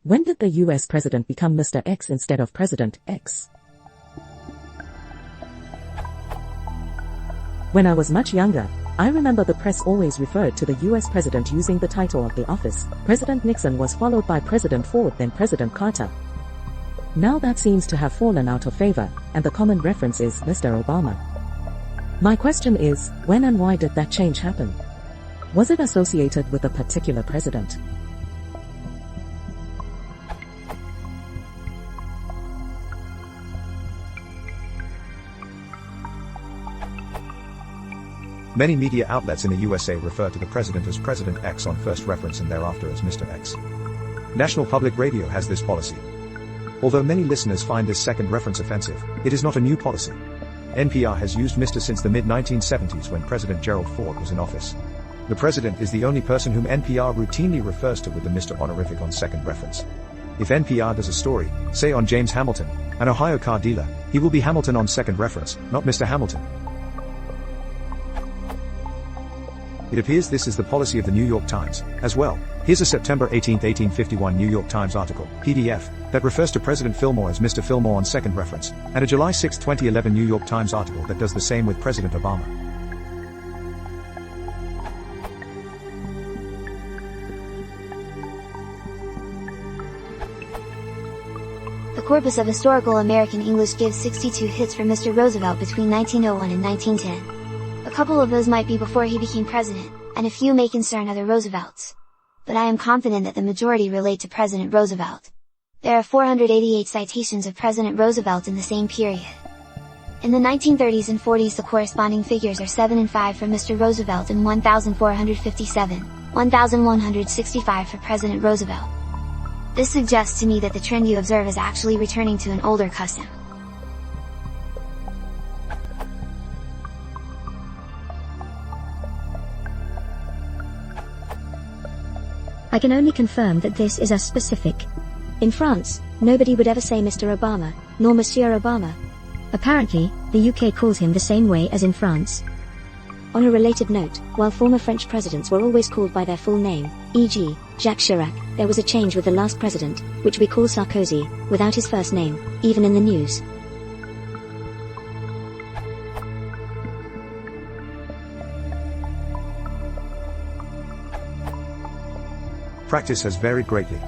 When did the US president become Mr. X instead of President X? When I was much younger, I remember the press always referred to the US president using the title of the office. President Nixon was followed by President Ford, then President Carter. Now that seems to have fallen out of favor, and the common reference is Mr. Obama. My question is, when and why did that change happen? Was it associated with a particular president? Many media outlets in the USA refer to the president as President X on first reference and thereafter as Mr. X. National Public Radio has this policy. Although many listeners find this second reference offensive, it is not a new policy. NPR has used Mr. since the mid-1970s when President Gerald Ford was in office. The president is the only person whom NPR routinely refers to with the Mr. honorific on second reference. If NPR does a story, say on James Hamilton, an Ohio car dealer, he will be Hamilton on second reference, not Mr. Hamilton. It appears this is the policy of the New York Times, as well. Here's a September 18, 1851 New York Times article, PDF, that refers to President Fillmore as Mr. Fillmore on second reference, and a July 6, 2011 New York Times article that does the same with President Obama. The Corpus of Historical American English gives 62 hits for Mr. Roosevelt between 1901 and 1910. A couple of those might be before he became president, and a few may concern other Roosevelts. But I am confident that the majority relate to President Roosevelt. There are 488 citations of President Roosevelt in the same period. In the 1930s and 40s the corresponding figures are 7 and 5 for Mr. Roosevelt and 1,457, 1,165 for President Roosevelt. This suggests to me that the trend you observe is actually returning to an older custom. I can only confirm that this is as specific. In France, nobody would ever say Mr. Obama, nor Monsieur Obama. Apparently, the UK calls him the same way as in France. On a related note, while former French presidents were always called by their full name, e.g., Jacques Chirac, there was a change with the last president, which we call Sarkozy, without his first name, even in the news. Practice has varied greatly.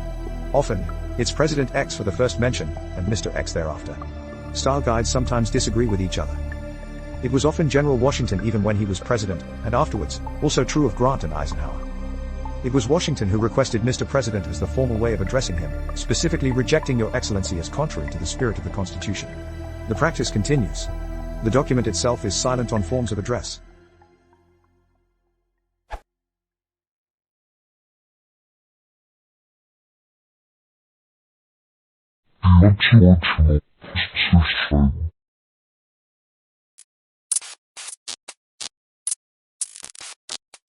Often, it's President X for the first mention, and Mr. X thereafter. Style guides sometimes disagree with each other. It was often General Washington even when he was president, and afterwards, also true of Grant and Eisenhower. It was Washington who requested Mr. President as the formal way of addressing him, specifically rejecting Your Excellency as contrary to the spirit of the Constitution. The practice continues. The document itself is silent on forms of address. Beyond the original Constitution